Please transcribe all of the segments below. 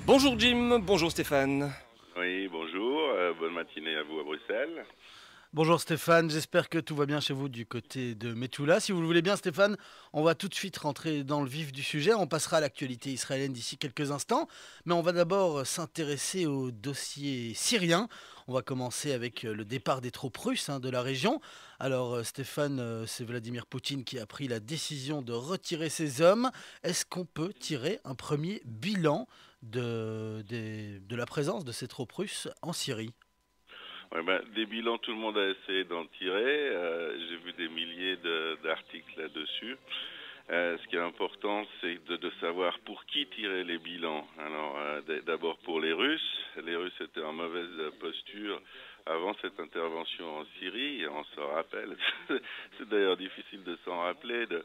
Bonjour Jim, bonjour Stéphane. Oui, bonjour, bonne matinée à vous à Bruxelles. Bonjour Stéphane, j'espère que tout va bien chez vous du côté de Metula. Si vous le voulez bien Stéphane, on va tout de suite rentrer dans le vif du sujet. On passera à l'actualité israélienne d'ici quelques instants. Mais on va d'abord s'intéresser au dossier syrien. On va commencer avec le départ des troupes russes de la région. Alors Stéphane, c'est Vladimir Poutine qui a pris la décision de retirer ses hommes. Est-ce qu'on peut tirer un premier bilan de la présence de ces troupes russes en Syrie? Ouais, des bilans, tout le monde a essayé d'en tirer. J'ai vu des milliers d'articles là-dessus. Ce qui est important, c'est de savoir pour qui tirer les bilans. Alors, d'abord pour les Russes. Les Russes étaient en mauvaise posture avant cette intervention en Syrie, et on s'en rappelle. C'est d'ailleurs difficile de s'en rappeler de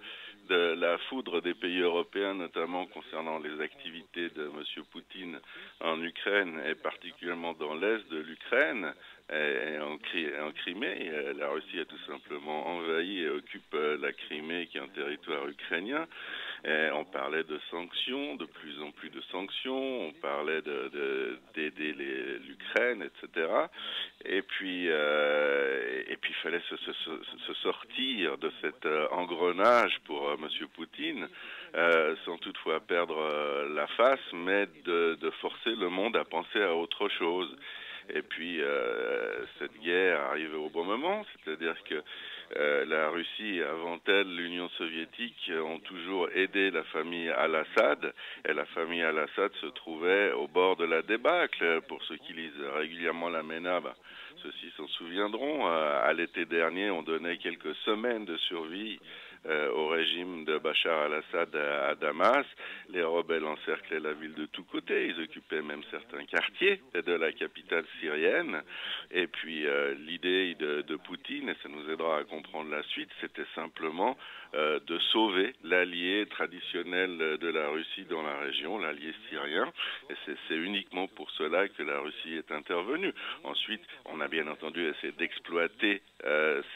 la foudre des pays européens, notamment concernant les activités de M. Poutine en Ukraine, et particulièrement dans l'est de l'Ukraine. Et en Crimée, la Russie a tout simplement envahi et occupe la Crimée, qui est un territoire ukrainien. Et on parlait de sanctions, de plus en plus de sanctions. On parlait d'aider l'Ukraine, etc. Et puis, il fallait se sortir de cet engrenage pour Monsieur Poutine, sans toutefois perdre la face, mais de forcer le monde à penser à autre chose. Et puis, cette guerre arrivait au bon moment, c'est-à-dire que la Russie, avant elle, l'Union soviétique, ont toujours aidé la famille Al-Assad, et la famille Al-Assad se trouvait au bord de la débâcle. Pour ceux qui lisent régulièrement la MENA, ceux-ci s'en souviendront. À l'été dernier, on donnait quelques semaines de survie au régime de Bachar al-Assad à Damas. Les rebelles encerclaient la ville de tous côtés. Ils occupaient même certains quartiers de la capitale syrienne. Et puis l'idée de Poutine, et ça nous aidera à comprendre la suite, c'était simplement de sauver l'allié traditionnel de la Russie dans la région, l'allié syrien. Et c'est uniquement pour cela que la Russie est intervenue. Ensuite, on a bien entendu essayé d'exploiter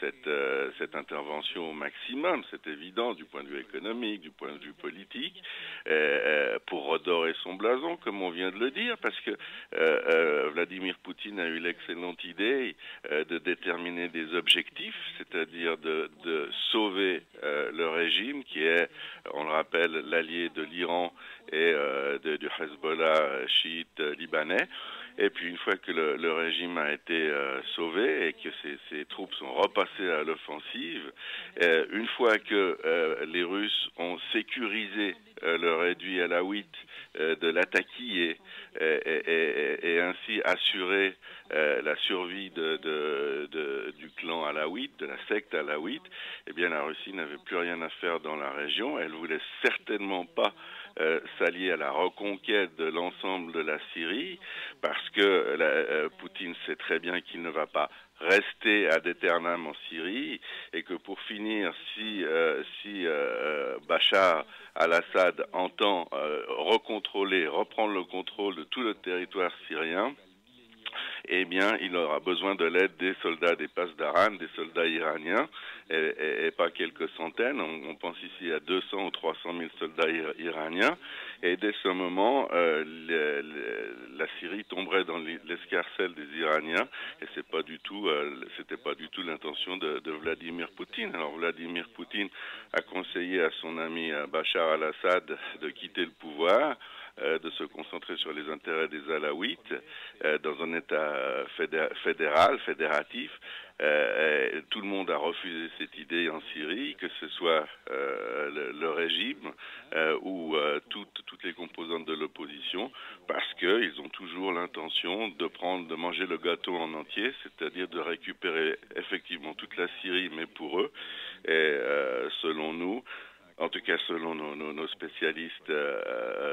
cette intervention au maximum. C'est évident du point de vue économique, du point de vue politique, pour redorer son blason, comme on vient de le dire, parce que Vladimir Poutine a eu l'excellente idée de déterminer des objectifs, c'est-à-dire de sauver le régime qui est, on le rappelle, l'allié de l'Iran et du Hezbollah chiite libanais. Et puis une fois que le régime a été sauvé et que ses troupes sont repassées à l'offensive, une fois que les Russes ont sécurisé le réduit alaouite de l'attaquer et ainsi assurer la survie du clan alaouite, de la secte alaouite, eh bien la Russie n'avait plus rien à faire dans la région. Elle voulait certainement pas s'allier à la reconquête de l'ensemble de la Syrie, parce que Poutine sait très bien qu'il ne va pas rester ad aeternam en Syrie, et que pour finir, si Bachar al-Assad entend reprendre le contrôle de tout le territoire syrien, eh bien, il aura besoin de l'aide des soldats des passes d'Aran, des soldats iraniens, et pas quelques centaines. On pense ici à 200 ou 300 000 soldats iraniens. Et dès ce moment, la Syrie tomberait dans l'escarcelle des Iraniens, et c'était pas du tout l'intention de Vladimir Poutine. Alors Vladimir Poutine a conseillé à son ami Bachar al-Assad de quitter le pouvoir, de se concentrer sur les intérêts des Alaouites dans un État fédératif. Tout le monde a refusé cette idée en Syrie, que ce soit le régime ou toutes les composantes de l'opposition, parce qu'ils ont toujours l'intention de manger le gâteau en entier, c'est-à-dire de récupérer effectivement toute la Syrie, mais pour eux. Et selon nous, en tout cas, selon nos spécialistes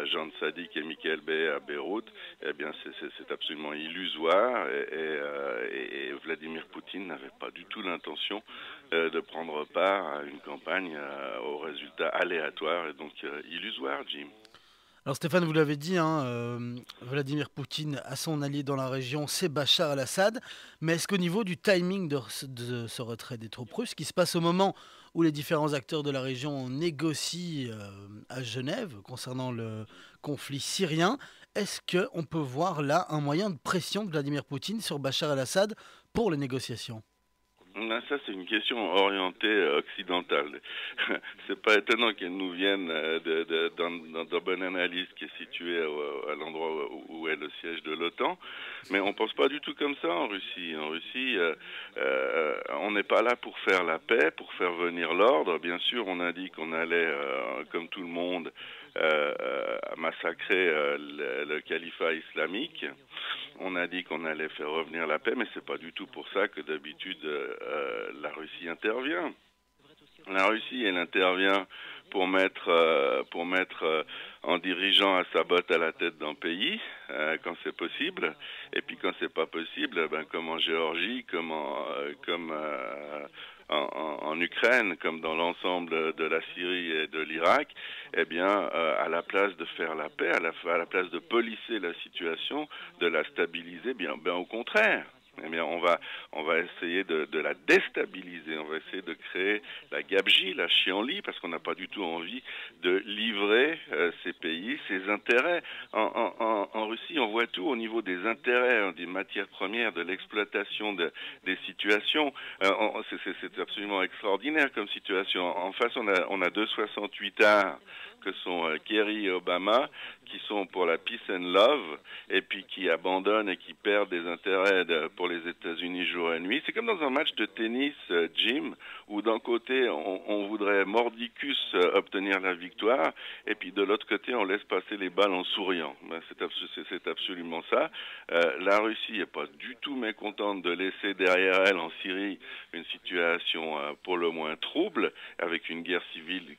Jean Sadik et Michael Bey à Beyrouth, eh bien, c'est absolument illusoire, et Vladimir Poutine n'avait pas du tout l'intention de prendre part à une campagne aux résultats aléatoires et donc illusoires, Jim. Alors Stéphane, vous l'avez dit, Vladimir Poutine a son allié dans la région, c'est Bachar al-Assad. Mais est-ce qu'au niveau du timing de ce retrait des troupes russes, qui se passe au moment où les différents acteurs de la région négocient à Genève concernant le conflit syrien, Est-ce qu'on peut voir là un moyen de pression de Vladimir Poutine sur Bachar el-Assad pour les négociations? Ça, c'est une question orientée occidentale. C'est pas étonnant qu'elle nous vienne dans bonne analyse qui est située à l'endroit où est le siège de l'OTAN. Mais on pense pas du tout comme ça en Russie. En Russie, on n'est pas là pour faire la paix, pour faire venir l'ordre. Bien sûr, on a dit qu'on allait, comme tout le monde, massacrer le califat islamique. On a dit qu'on allait faire revenir la paix, mais c'est pas du tout pour ça que d'habitude la Russie intervient. La Russie, elle intervient pour mettre en dirigeant à sa botte à la tête d'un pays quand c'est possible, et puis quand c'est pas possible, comme en Géorgie, comme en Ukraine, comme dans l'ensemble de la Syrie et de l'Irak, eh bien, à la place de faire la paix, à la place de polisser la situation, de la stabiliser, bien au contraire. Eh bien, on va essayer de la déstabiliser, on va essayer de créer la gabegie, la chienlit, parce qu'on n'a pas du tout envie de livrer ces pays, ces intérêts. En Russie, on voit tout au niveau des intérêts, des matières premières, de l'exploitation des situations. C'est absolument extraordinaire comme situation. En face, on a 2,68 que sont Kerry et Obama, qui sont pour la peace and love, et puis qui abandonnent et qui perdent des intérêts pour les États-Unis jour et nuit. C'est comme dans un match de tennis, Jim, où d'un côté on voudrait mordicus obtenir la victoire, et puis de l'autre côté on laisse passer les balles en souriant. C'est absolument ça. La Russie n'est pas du tout mécontente de laisser derrière elle en Syrie une situation pour le moins trouble, avec une guerre civile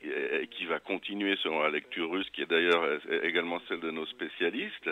qui va continuer selon la lecture russe, qui est d'ailleurs également celle de nos spécialistes,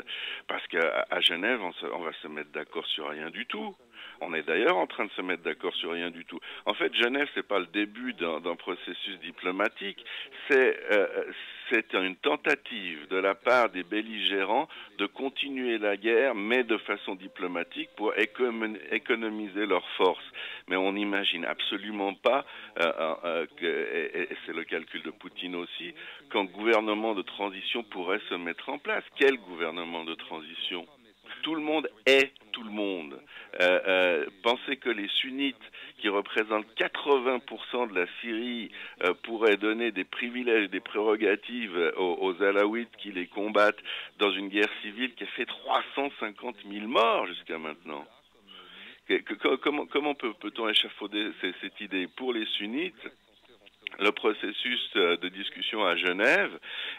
parce qu'à Genève, on va se mettre d'accord sur rien du tout. On est d'ailleurs en train de se mettre d'accord sur rien du tout. En fait, Genève, c'est pas le début d'un processus diplomatique, c'est une tentative de la part des belligérants de continuer la guerre, mais de façon diplomatique pour économiser leurs forces. Mais on n'imagine absolument pas, et c'est le calcul de Poutine aussi, qu'un gouvernement de transition pourrait se mettre en place. Quel gouvernement de transition ? Tout le monde est tout le monde. Pensez que les sunnites, qui représentent 80% de la Syrie, pourraient donner des privilèges, des prérogatives aux alaouites qui les combattent dans une guerre civile qui a fait 350 000 morts jusqu'à maintenant. Comment peut-on échafauder cette idée? Pour les sunnites, le processus de discussion à Genève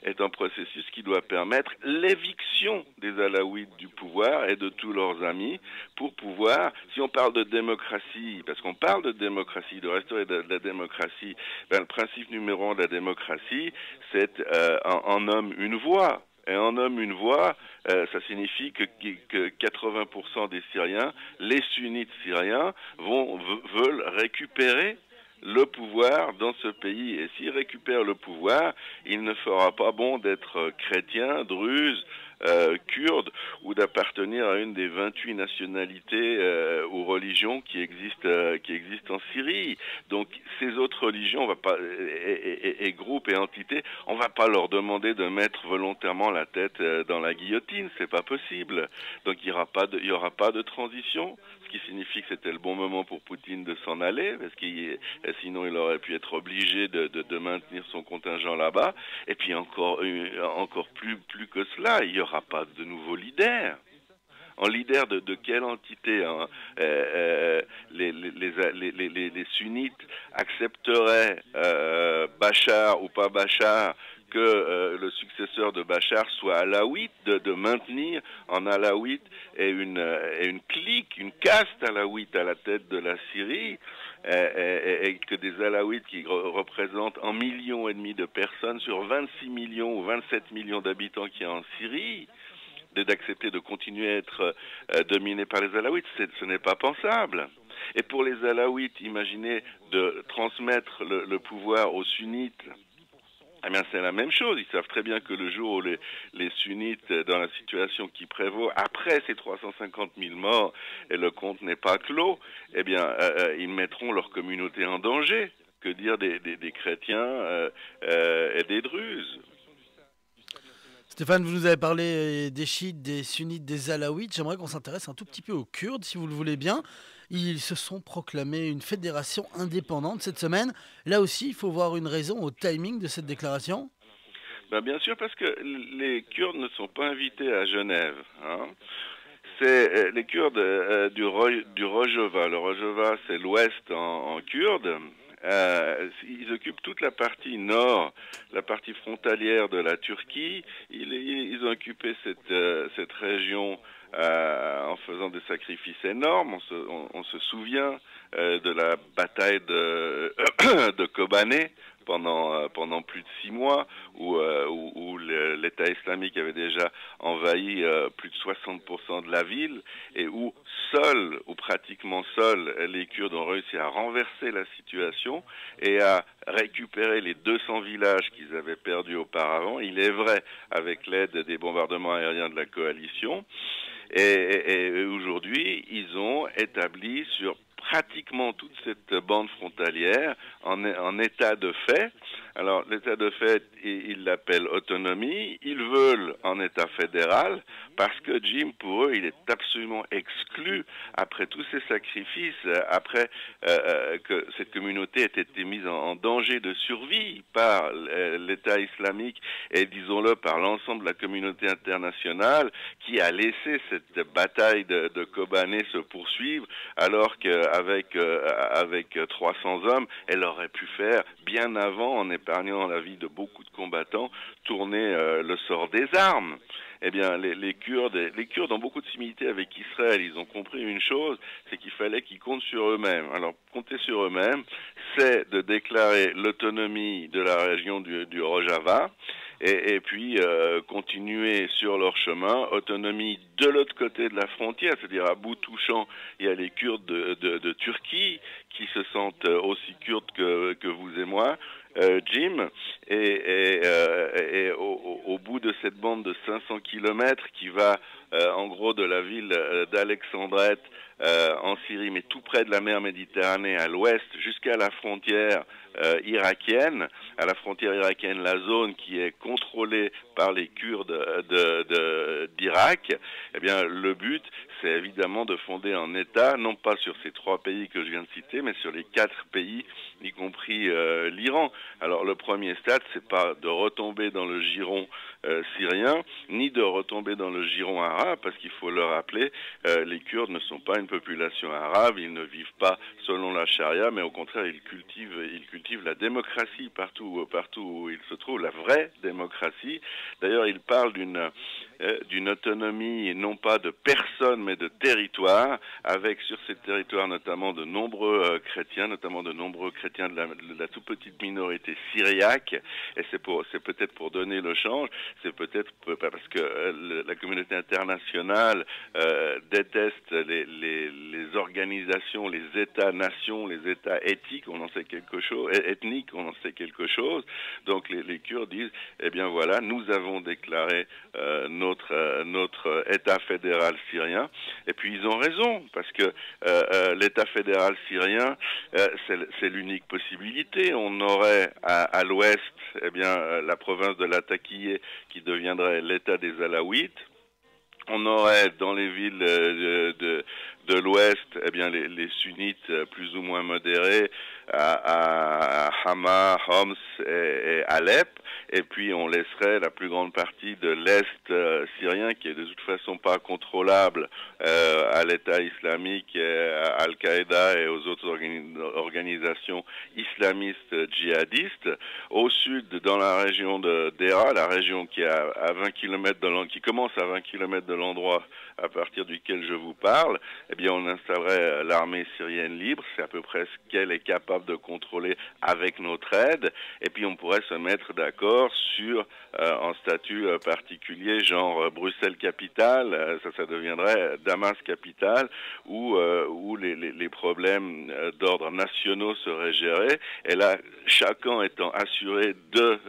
est un processus qui doit permettre l'éviction des alaouites du pouvoir et de tous leurs amis pour pouvoir, si on parle de démocratie, parce qu'on parle de démocratie, de restaurer de la démocratie, le principe numéro 1 de la démocratie, c'est un homme, une voix. Et un homme, une voix, ça signifie que 80% des Syriens, les sunnites syriens, veulent récupérer le pouvoir dans ce pays. Et s'il récupère le pouvoir, il ne fera pas bon d'être chrétien, druze, kurde, ou d'appartenir à une des 28 nationalités ou religions qui existent en Syrie. Donc ces autres religions, on va pas, et groupes et entités, on va pas leur demander de mettre volontairement la tête dans la guillotine, c'est pas possible. Donc il y aura pas de transition, ce qui signifie que c'était le bon moment pour Poutine de s'en aller, parce que sinon il aurait pu être obligé de maintenir son contingent là-bas. Et puis encore plus que cela, il y aura pas de nouveau leader. En leader de quelle entité, hein? Les sunnites accepteraient Bachar ou pas Bachar, que le successeur de Bachar soit alaouite, de maintenir en alaouite et une clique, une caste alaouite à la tête de la Syrie, et que des alaouites qui représentent 1,5 million de personnes sur 26 millions ou 27 millions d'habitants qu'il y a en Syrie, d'accepter de continuer à être dominés par les alaouites, ce n'est pas pensable. Et pour les alaouites, imaginez de transmettre le pouvoir aux sunnites. Eh bien, c'est la même chose. Ils savent très bien que le jour où les sunnites, dans la situation qui prévaut, après ces 350 000 morts, et le compte n'est pas clos, eh bien, ils mettront leur communauté en danger. Que dire des chrétiens et des druzes? Stéphane, vous nous avez parlé des chiites, des sunnites, des alaouites. J'aimerais qu'on s'intéresse un tout petit peu aux Kurdes, si vous le voulez bien. Ils se sont proclamés une fédération indépendante cette semaine. Là aussi, il faut voir une raison au timing de cette déclaration. Ben, bien sûr, parce que les Kurdes ne sont pas invités à Genève, hein. C'est les Kurdes du Rojava. Le Rojava, c'est l'ouest en kurde. Ils occupent toute la partie nord, la partie frontalière de la Turquie. Ils ont occupé cette région en faisant des sacrifices énormes. On se souvient de la bataille de Kobané pendant plus de 6 mois, où l'État islamique avait déjà envahi plus de 60% de la ville, et où seuls, ou pratiquement seuls, les Kurdes ont réussi à renverser la situation et à récupérer les 200 villages qu'ils avaient perdus auparavant, il est vrai, avec l'aide des bombardements aériens de la coalition. Et aujourd'hui, ils ont établi sur pratiquement toute cette bande frontalière en état de fait. Alors, l'état de fait, ils l'appellent autonomie. Ils veulent en état fédéral parce que Jim, pour eux, il est absolument exclu après tous ces sacrifices, après que cette communauté ait été mise en danger de survie par l'État islamique et, disons-le, par l'ensemble de la communauté internationale qui a laissé cette bataille de Kobané se poursuivre alors qu'avec avec 300 hommes, elle aurait pu faire bien avant, en épargnant la vie de beaucoup de combattants, tourner le sort des armes. Eh bien, les Kurdes ont beaucoup de similitudes avec Israël. Ils ont compris une chose, c'est qu'il fallait qu'ils comptent sur eux-mêmes. Alors, compter sur eux-mêmes, c'est de déclarer l'autonomie de la région du Rojava, et puis continuer sur leur chemin, autonomie de l'autre côté de la frontière, c'est-à-dire à bout touchant, il y a les Kurdes de Turquie qui se sentent aussi kurdes que vous et moi, Jim, et au bout de cette bande de 500 kilomètres qui va en gros de la ville d'Alexandrette en Syrie, mais tout près de la mer Méditerranée à l'ouest, jusqu'à la frontière irakienne. À la frontière irakienne, la zone qui est contrôlée par les Kurdes d'Irak, eh bien, le but, c'est évidemment de fonder un État, non pas sur ces 3 pays que je viens de citer, mais sur les 4 pays, y compris l'Iran. Alors, le premier stade, c'est pas de retomber dans le giron syrien, ni de retomber dans le giron arabe, parce qu'il faut le rappeler, les Kurdes ne sont pas une population arabe, ils ne vivent pas selon la charia, mais au contraire, ils cultivent la démocratie partout où ils se trouvent, la vraie démocratie. D'ailleurs, ils parlent d'une autonomie, non pas de personnes, mais de territoires, avec sur ces territoires notamment de nombreux chrétiens, de la toute petite minorité syriaque, et c'est peut-être pour donner le change, c'est peut-être parce que la communauté internationale déteste les organisations, les États-nations, les États éthiques, on en sait quelque chose, ethniques, on en sait quelque chose. Donc les Kurdes disent, eh bien voilà, nous avons déclaré notre État fédéral syrien, et puis ils ont raison, parce que l'État fédéral syrien, c'est l'unique possibilité. On aurait à l'ouest, eh bien, la province de Latakia qui deviendrait l'État des Alaouites. On aurait dans les villes de l'Ouest, eh bien les sunnites plus ou moins modérés à Hama, Homs et Alep, et puis on laisserait la plus grande partie de l'Est syrien, qui est de toute façon pas contrôlable à l'État islamique, à Al-Qaïda et aux autres organisations islamistes djihadistes. Au sud, dans la région de Dera, la région qui est à 20 km qui commence à 20 km de l'endroit à partir duquel je vous parle, eh bien on installerait l'armée syrienne libre, c'est à peu près ce qu'elle est capable de contrôler avec notre aide, et puis on pourrait se mettre d'accord sur un statut particulier, genre Bruxelles capitale, ça deviendrait Damas capitale, où les problèmes d'ordre nationaux seraient gérés, et là, chacun étant assuré de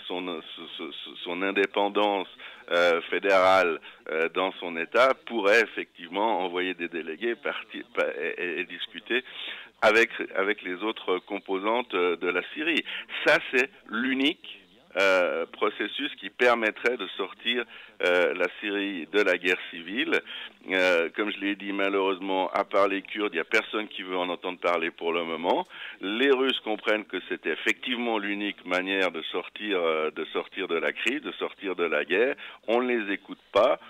son indépendance fédérale dans son État, pourrait effectivement envoyer des délégués et discuter avec les autres composantes de la Syrie. Ça, c'est l'unique processus qui permettrait de sortir la Syrie de la guerre civile. Comme je l'ai dit, malheureusement, à part les Kurdes, il n'y a personne qui veut en entendre parler pour le moment. Les Russes comprennent que c'était effectivement l'unique manière de sortir de la crise, de sortir de la guerre. On ne les écoute pas.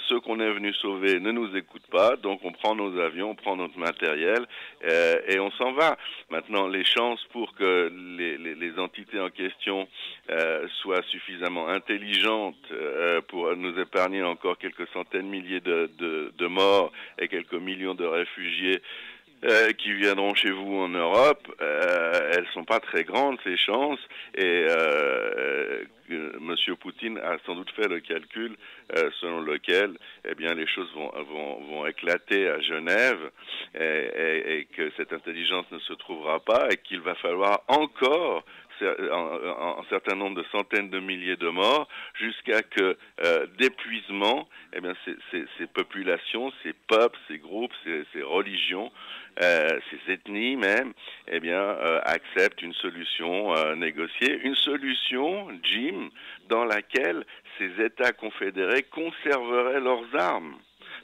Ceux qu'on est venu sauver ne nous écoutent pas. Donc on prend nos avions, on prend notre matériel et on s'en va. Maintenant, les chances pour que les entités en question soient suffisamment intelligentes pour nous épargner encore quelques centaines de milliers de morts et quelques millions de réfugiés qui viendront chez vous en Europe, elles sont pas très grandes, ces chances, et Monsieur Poutine a sans doute fait le calcul selon lequel eh bien, les choses vont éclater à Genève et que cette intelligence ne se trouvera pas et qu'il va falloir encore un certain nombre de centaines de milliers de morts jusqu'à que d'épuisement, eh bien, ces populations, ces peuples, ces groupes, ces religions, ces ethnies même, eh bien, acceptent une solution négociée, une solution, Jim, dans laquelle ces États confédérés conserveraient leurs armes.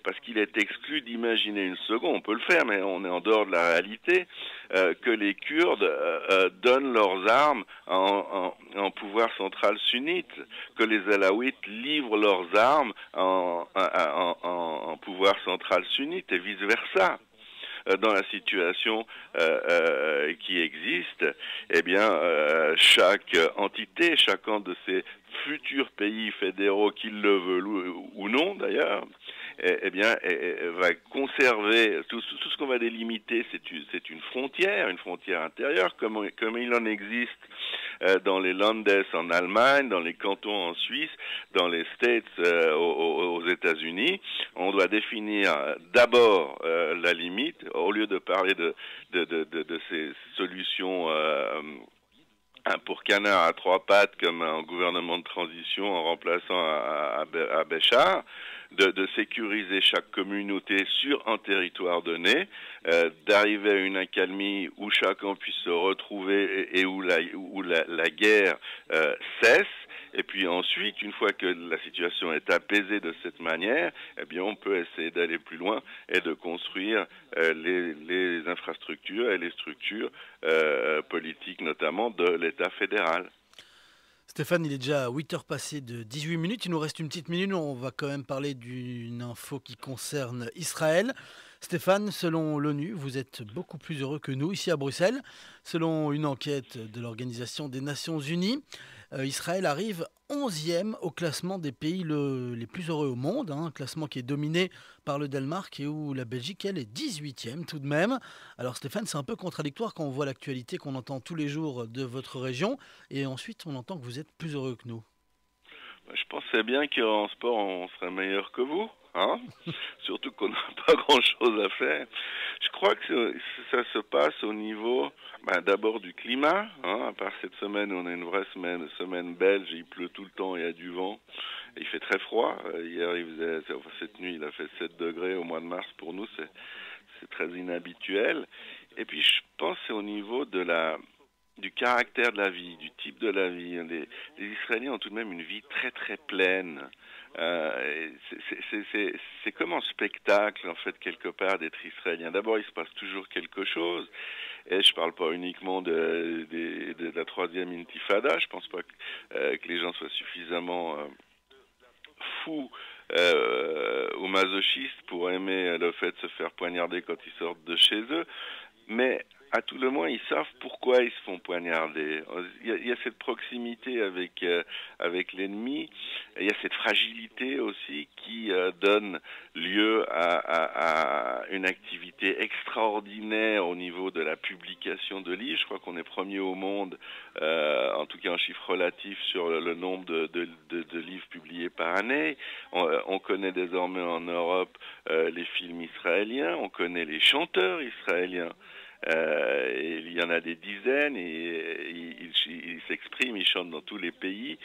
Parce qu'il est exclu d'imaginer une seconde, on peut le faire, mais on est en dehors de la réalité, que les Kurdes donnent leurs armes en pouvoir central sunnite, que les Alaouites livrent leurs armes en pouvoir central sunnite et vice-versa. Dans la situation qui existe, eh bien, chaque entité, chacun de ces futurs pays fédéraux, qu'ils le veulent ou non d'ailleurs, eh bien, va conserver tout ce qu'on va délimiter. C'est une frontière intérieure, comme il en existe dans les Landes en Allemagne, dans les cantons en Suisse, dans les States aux États-Unis. On doit définir d'abord la limite, au lieu de parler de ces solutions pour canard à trois pattes comme un gouvernement de transition en remplaçant à Béchar, de sécuriser chaque communauté sur un territoire donné, d'arriver à une accalmie où chacun puisse se retrouver et où la guerre cesse. Et puis ensuite, une fois que la situation est apaisée de cette manière, eh bien, on peut essayer d'aller plus loin et de construire les infrastructures et les structures politiques, notamment de l'État fédéral. Stéphane, il est déjà 8 heures passées de 18 minutes. Il nous reste une petite minute. On va quand même parler d'une info qui concerne Israël. Stéphane, selon l'ONU, vous êtes beaucoup plus heureux que nous ici à Bruxelles. Selon une enquête de l'Organisation des Nations Unies, Israël arrive 11e au classement des pays les plus heureux au monde, un classement qui est dominé par le Danemark et où la Belgique, elle, est 18e tout de même. Alors Stéphane, c'est un peu contradictoire quand on voit l'actualité qu'on entend tous les jours de votre région et ensuite on entend que vous êtes plus heureux que nous. Je pensais bien qu'en sport, on serait meilleur que vous. Hein, surtout qu'on n'a pas grand-chose à faire. Je crois que ça se passe au niveau d'abord du climat. Hein, à part cette semaine, on a une vraie semaine belge, il pleut tout le temps, il y a du vent, et il fait très froid. Hier, cette nuit, il a fait 7 degrés au mois de mars. Pour nous, c'est très inhabituel. Et puis, je pense que c'est au niveau du caractère de la vie, du type de la vie. Les Israéliens ont tout de même une vie très très pleine. C'est comme un spectacle en fait quelque part d'être israélien. D'abord, il se passe toujours quelque chose, et je parle pas uniquement de la troisième intifada. Je pense pas que les gens soient suffisamment fous ou masochistes pour aimer le fait de se faire poignarder quand ils sortent de chez eux, mais à tout le moins, ils savent pourquoi ils se font poignarder. Il y a cette proximité avec l'ennemi. Il y a cette fragilité aussi qui donne lieu à une activité extraordinaire au niveau de la publication de livres. Je crois qu'on est premier au monde, en tout cas en chiffre relatif, sur le nombre de livres publiés par année. On connaît désormais en Europe les films israéliens, on connaît les chanteurs israéliens. Il y en a des dizaines et ils s'expriment, ils chantent dans tous les pays.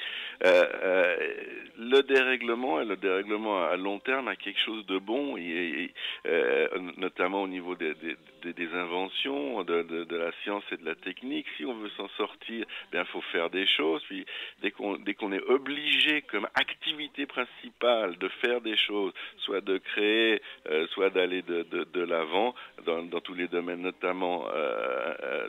Le dérèglement et le dérèglement à long terme a quelque chose de bon, notamment au niveau des inventions, de la science et de la technique. Si on veut s'en sortir, bien, faut faire des choses. Puis dès qu'on est obligé comme activité principale de faire des choses, soit de créer, soit d'aller de l'avant dans tous les domaines, notamment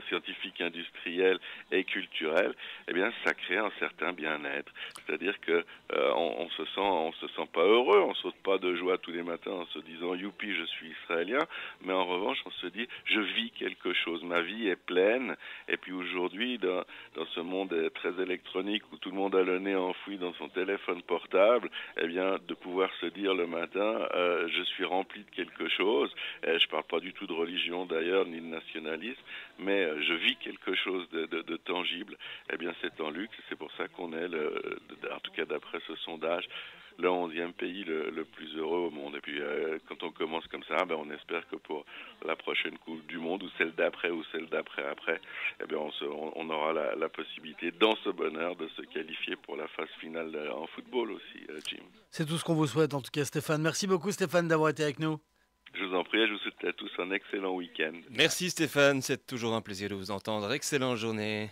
scientifiques, industriels et culturels, eh bien, ça crée un certain bien-être. C'est-à-dire que on se sent pas heureux, on saute pas de joie tous les matins en se disant youpi, je suis israélien, mais en revanche, on se dit je vis quelque chose, ma vie est pleine. Et puis aujourd'hui, dans ce monde très électronique où tout le monde a le nez enfoui dans son téléphone portable, eh bien, de pouvoir se dire le matin, je suis rempli de quelque chose. Je parle pas du tout de religion d'ailleurs, ni de nationalisme, mais je vis quelque chose de tangible. Eh bien, c'est un luxe. C'est pour ça qu'on est, en tout cas d'après ce sondage, le 11e pays le plus heureux au monde. Et puis, quand on commence comme ça, ben, on espère que pour la prochaine Coupe du Monde, ou celle d'après, ou celle d'après-après, eh bien, on aura la possibilité, dans ce bonheur, de se qualifier pour la phase finale en football aussi, Jim. C'est tout ce qu'on vous souhaite, en tout cas, Stéphane. Merci beaucoup, Stéphane, d'avoir été avec nous. Je vous en prie, je vous souhaite à tous un excellent week-end. Merci Stéphane, c'est toujours un plaisir de vous entendre. Excellente journée.